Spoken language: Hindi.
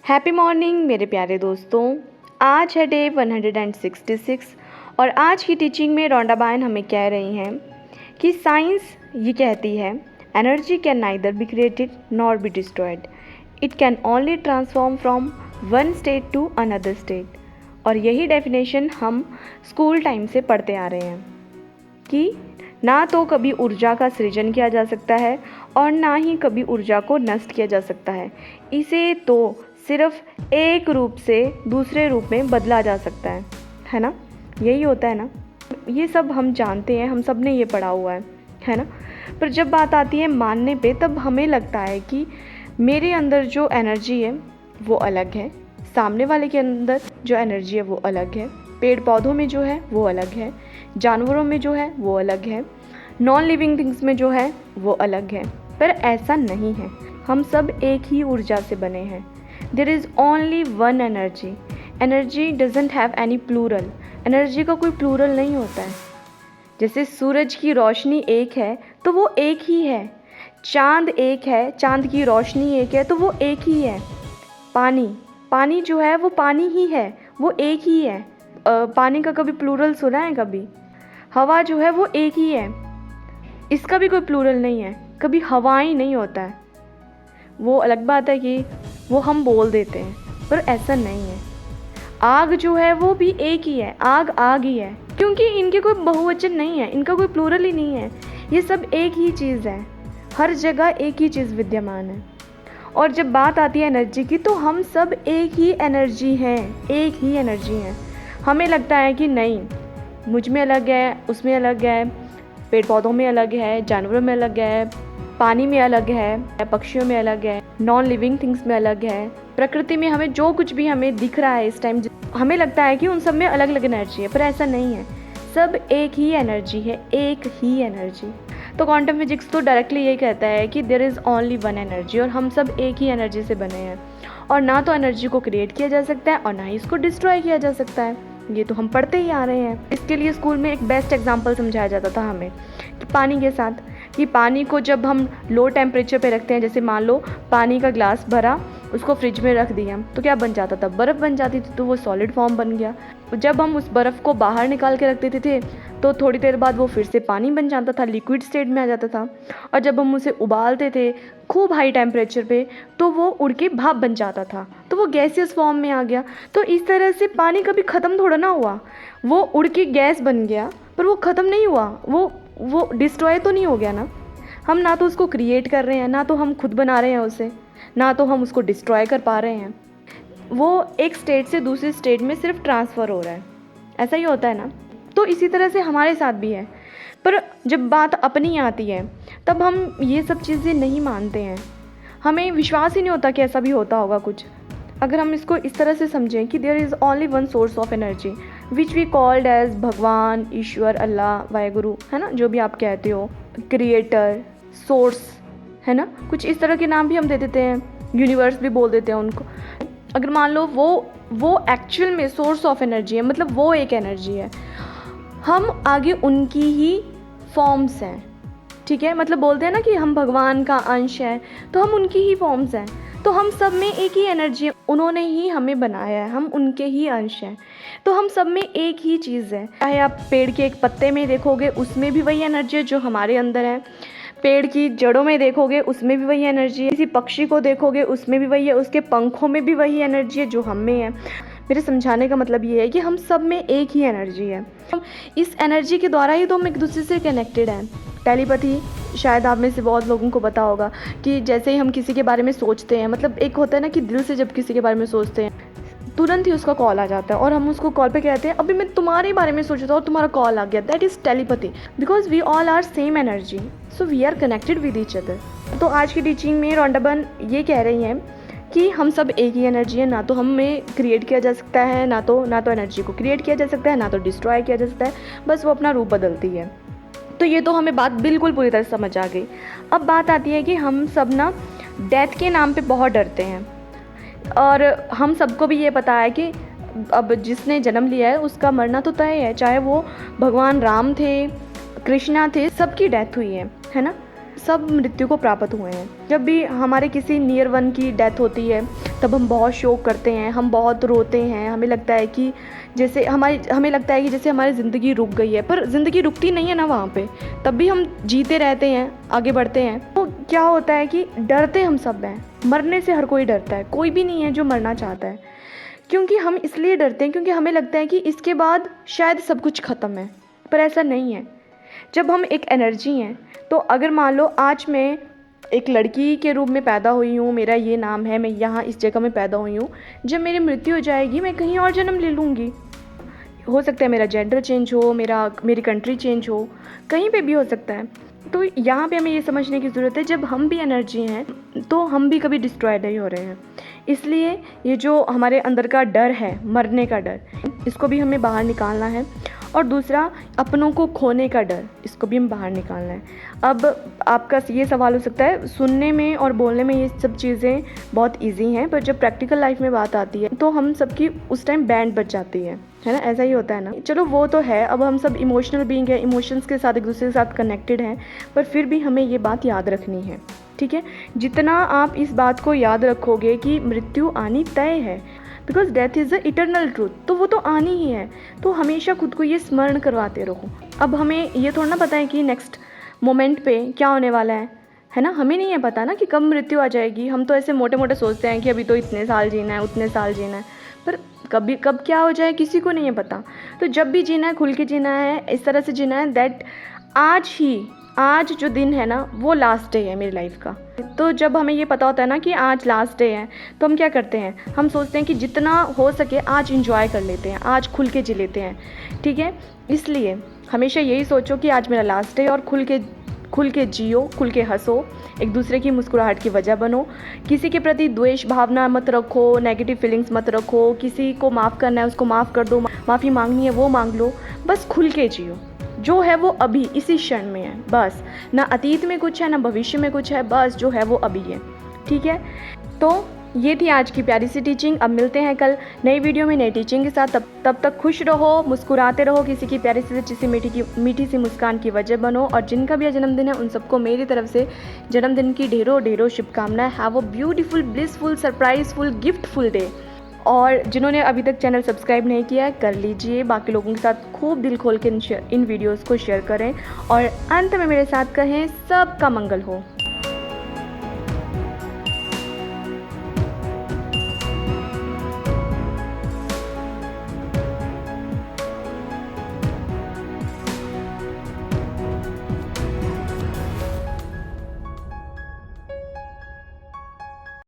हैप्पी मॉर्निंग मेरे प्यारे दोस्तों। आज है डे 166 और आज की टीचिंग में रोंडाबाइन हमें कह रही हैं कि साइंस ये कहती है energy can neither be created nor be destroyed, it can only transform from one state to another state. और यही डेफिनेशन हम स्कूल टाइम से पढ़ते आ रहे हैं कि ना तो कभी ऊर्जा का सृजन किया जा सकता है और ना ही कभी ऊर्जा को नष्ट किया जा सकता है। इसे तो सिर्फ एक रूप से दूसरे रूप में बदला जा सकता है ना। यही होता है ना, ये सब हम जानते हैं, हम सब ने ये पढ़ा हुआ है ना। पर जब बात आती है मानने पे, तब हमें लगता है कि मेरे अंदर जो एनर्जी है वो अलग है, सामने वाले के अंदर जो एनर्जी है वो अलग है, पेड़ पौधों में जो है वो अलग है, जानवरों में जो है वो अलग है, नॉन लिविंग थिंग्स में जो है वो अलग है। पर ऐसा नहीं है, हम सब एक ही ऊर्जा से बने हैं। There is only one energy. Energy doesn't have any plural. Energy का कोई प्लूरल नहीं होता है। जैसे सूरज की रोशनी एक है तो वो एक ही है, चांद एक है, चांद की रोशनी एक है तो वो एक ही है। पानी जो है वो पानी ही है, वो एक ही है। पानी का कभी प्लूरल सुना है कभी? हवा जो है वो एक ही है, इसका भी कोई प्लूरल नहीं है, कभी हवाएं नहीं होता है। वो अलग बात है कि वो हम बोल देते हैं, पर ऐसा नहीं है। आग जो है वो भी एक ही है, आग ही है, क्योंकि इनके कोई बहुवचन नहीं है, इनका कोई प्लूरल ही नहीं है। ये सब एक ही चीज़ है, हर जगह एक ही चीज़ विद्यमान है। और जब बात आती है एनर्जी की, तो हम सब एक ही एनर्जी हैं, एक ही एनर्जी हैं। हमें लगता है कि नहीं, मुझ में अलग है, उसमें अलग है, पेड़ पौधों में अलग है, जानवरों में अलग है, पानी में अलग है, पक्षियों में अलग है, नॉन लिविंग थिंग्स में अलग है, प्रकृति में हमें जो कुछ भी हमें दिख रहा है इस टाइम, हमें लगता है कि उन सब में अलग अलग एनर्जी है, पर ऐसा नहीं है। सब एक ही एनर्जी है, एक ही एनर्जी। तो क्वांटम फिजिक्स तो डायरेक्टली यही कहता है कि there is only one energy, और हम सब एक ही एनर्जी से बने हैं। और ना तो एनर्जी को क्रिएट किया जा सकता है और ना ही इसको डिस्ट्रॉय किया जा सकता है। ये तो हम पढ़ते ही आ रहे हैं। इसके लिए स्कूल में एक बेस्ट एग्जांपल समझाया जाता था हमें कि पानी के साथ, कि पानी को जब हम लो टेम्परेचर पे रखते हैं, जैसे मान लो पानी का ग्लास भरा, उसको फ्रिज में रख दिया, तो क्या बन जाता था? बर्फ़ बन जाती थी, तो वो सॉलिड फॉर्म बन गया। जब हम उस बर्फ़ को बाहर निकाल के रख देते थे, तो थोड़ी देर बाद वो फिर से पानी बन जाता था, लिक्विड स्टेट में आ जाता था। और जब हम उसे उबालते थे खूब हाई टेम्परेचर पे, तो वो उड़ के भाप बन जाता था, तो वो गैसियस फॉर्म में आ गया। तो इस तरह से पानी कभी ख़त्म थोड़ा ना हुआ, वो उड़ के गैस बन गया, पर वो ख़त्म नहीं हुआ, वो डिस्ट्रॉय तो नहीं हो गया ना। हम ना तो उसको क्रिएट कर रहे हैं, ना तो हम खुद बना रहे हैं उसे, ना तो हम उसको डिस्ट्रॉय कर पा रहे हैं। वो एक स्टेट से दूसरी स्टेट में सिर्फ ट्रांसफ़र हो रहा है। ऐसा ही होता है ना। तो इसी तरह से हमारे साथ भी है। पर जब बात अपनी आती है, तब हम ये सब चीज़ें नहीं मानते हैं, हमें विश्वास ही नहीं होता कि ऐसा भी होता होगा कुछ। अगर हम इसको इस तरह से समझें कि there is only one source of energy which we called as भगवान, ईश्वर, अल्लाह, वाहेगुरु, है ना, जो भी आप कहते हो, क्रिएटर, सोर्स, है ना, कुछ इस तरह के नाम भी हम दे देते हैं, यूनिवर्स भी बोल देते हैं उनको। अगर मान लो वो एक्चुअल में सोर्स ऑफ एनर्जी है, मतलब वो एक एनर्जी है, हम आगे उनकी ही फॉर्म्स हैं, ठीक है। मतलब बोलते हैं ना कि हम भगवान का अंश हैं, तो हम उनकी ही फॉर्म्स हैं। तो हम सब में एक ही एनर्जी है, उन्होंने ही हमें बनाया है, हम उनके ही अंश हैं। तो हम सब में एक ही चीज़ है। चाहे आप पेड़ के एक पत्ते में देखोगे, उसमें भी वही एनर्जी है जो हमारे अंदर है। पेड़ की जड़ों में देखोगे, उसमें भी वही एनर्जी है। किसी पक्षी को देखोगे, उसमें भी वही है, उसके पंखों में भी वही एनर्जी है जो हम में है। मेरे समझाने का मतलब ये है कि हम सब में एक ही एनर्जी है। इस एनर्जी के द्वारा ही तो हम एक दूसरे से कनेक्टेड हैं। टेलीपैथी शायद आप में से बहुत लोगों को पता होगा कि जैसे ही हम किसी के बारे में सोचते हैं, मतलब एक होता है ना कि दिल से जब किसी के बारे में सोचते हैं, तुरंत ही उसका कॉल आ जाता है और हम उसको कॉल पे कहते हैं अभी मैं तुम्हारे बारे में सोच रहा था और तुम्हारा कॉल आ गया। That is telepathy, because we all are same energy, so we are connected with each other. तो आज की टीचिंग में रोंडाबाइन ये कह रही हैं कि हम सब एक ही एनर्जी है, ना तो हमें क्रिएट किया जा सकता है, ना तो एनर्जी को क्रिएट किया जा सकता है, ना तो डिस्ट्रॉय किया जा सकता है, बस वो अपना रूप बदलती है। तो ये तो हमें बात बिल्कुल पूरी तरह समझ आ गई। अब बात आती है कि हम सब ना डेथ के नाम पे बहुत डरते हैं, और हम सबको भी ये पता है कि अब जिसने जन्म लिया है उसका मरना तो तय है, चाहे वो भगवान राम थे, कृष्णा थे, सबकी डेथ हुई है ना। सब मृत्यु को प्राप्त हुए हैं। जब भी हमारे किसी नियर वन की डेथ होती है तब हम बहुत शोक करते हैं, हम बहुत रोते हैं, हमें लगता है कि जैसे हमारी ज़िंदगी रुक गई है, पर ज़िंदगी रुकती नहीं है ना वहाँ पे, तब भी हम जीते रहते हैं, आगे बढ़ते हैं। तो क्या होता है कि डरते हम सब हैं, मरने से हर कोई डरता है, कोई भी नहीं है जो मरना चाहता है। क्योंकि हम इसलिए डरते हैं क्योंकि हमें लगता है कि इसके बाद शायद सब कुछ ख़त्म है, पर ऐसा नहीं है। जब हम एक एनर्जी हैं, तो अगर मान लो आज मैं एक लड़की के रूप में पैदा हुई हूँ, मेरा ये नाम है, मैं यहाँ इस जगह में पैदा हुई हूँ, जब मेरी मृत्यु हो जाएगी मैं कहीं और जन्म ले लूँगी। हो सकता है मेरा जेंडर चेंज हो, मेरी कंट्री चेंज हो, कहीं पे भी हो सकता है। तो यहाँ पे हमें ये समझने की ज़रूरत है, जब हम भी एनर्जी हैं तो हम भी कभी डिस्ट्रॉय नहीं हो रहे हैं। इसलिए ये जो हमारे अंदर का डर है, मरने का डर, इसको भी हमें बाहर निकालना है। और दूसरा, अपनों को खोने का डर, इसको भी हम बाहर निकालना है। अब आपका ये सवाल हो सकता है, सुनने में और बोलने में ये सब चीज़ें बहुत इजी हैं, पर जब प्रैक्टिकल लाइफ में बात आती है तो हम सबकी उस टाइम बैंड बज जाती है ना, ऐसा ही होता है ना। चलो वो तो है, अब हम सब इमोशनल बीइंग है, इमोशंस के साथ एक दूसरे के साथ कनेक्टेड हैं, पर फिर भी हमें ये बात याद रखनी है, ठीक है। जितना आप इस बात को याद रखोगे कि मृत्यु आनी तय है, because death is the eternal truth, तो वो तो आनी ही है, तो हमेशा खुद को ये स्मरण करवाते रहो। अब हमें ये थोड़ा ना पता है कि नेक्स्ट मोमेंट पे क्या होने वाला है ना, हमें नहीं है पता ना कि कब मृत्यु आ जाएगी। हम तो ऐसे मोटे मोटे सोचते हैं कि अभी तो इतने साल जीना है, उतने साल जीना है, पर कब क्या हो जाए किसी को नहीं है पता। तो जब भी जीना है खुल के जीना है, इस तरह से जीना है दैट आज जो दिन है ना वो लास्ट डे है मेरी लाइफ का। तो जब हमें ये पता होता है ना कि आज लास्ट डे है, तो हम क्या करते हैं, हम सोचते हैं कि जितना हो सके आज इंजॉय कर लेते हैं, आज खुल के जी लेते हैं, ठीक है। इसलिए हमेशा यही सोचो कि आज मेरा लास्ट डे, और खुल के जियो, खुल के हंसो, एक दूसरे की मुस्कुराहट की वजह बनो। किसी के प्रति द्वेष भावना मत रखो, नेगेटिव फीलिंग्स मत रखो। किसी को माफ़ करना है उसको माफ़ कर दो, माफ़ी मांगनी है वो मांग लो, बस खुल के जियो। जो है वो अभी इसी क्षण में है, बस ना अतीत में कुछ है ना भविष्य में कुछ है, बस जो है वो अभी है, ठीक है। तो ये थी आज की प्यारी सी टीचिंग। अब मिलते हैं कल नई वीडियो में नई टीचिंग के साथ। तब तक खुश रहो, मुस्कुराते रहो, किसी की प्यारी सी अच्छी सी मीठी सी मुस्कान की वजह बनो। और जिनका भी जन्मदिन है उन सबको मेरी तरफ से जन्मदिन की ढेरों शुभकामनाएं। Have a beautiful, blissful, surpriseful, giftful day. और जिन्होंने अभी तक चैनल सब्सक्राइब नहीं किया है कर लीजिए, बाकी लोगों के साथ खूब दिल खोल के इन वीडियोज़ को शेयर करें, और अंत में मेरे साथ कहें सबका मंगल हो।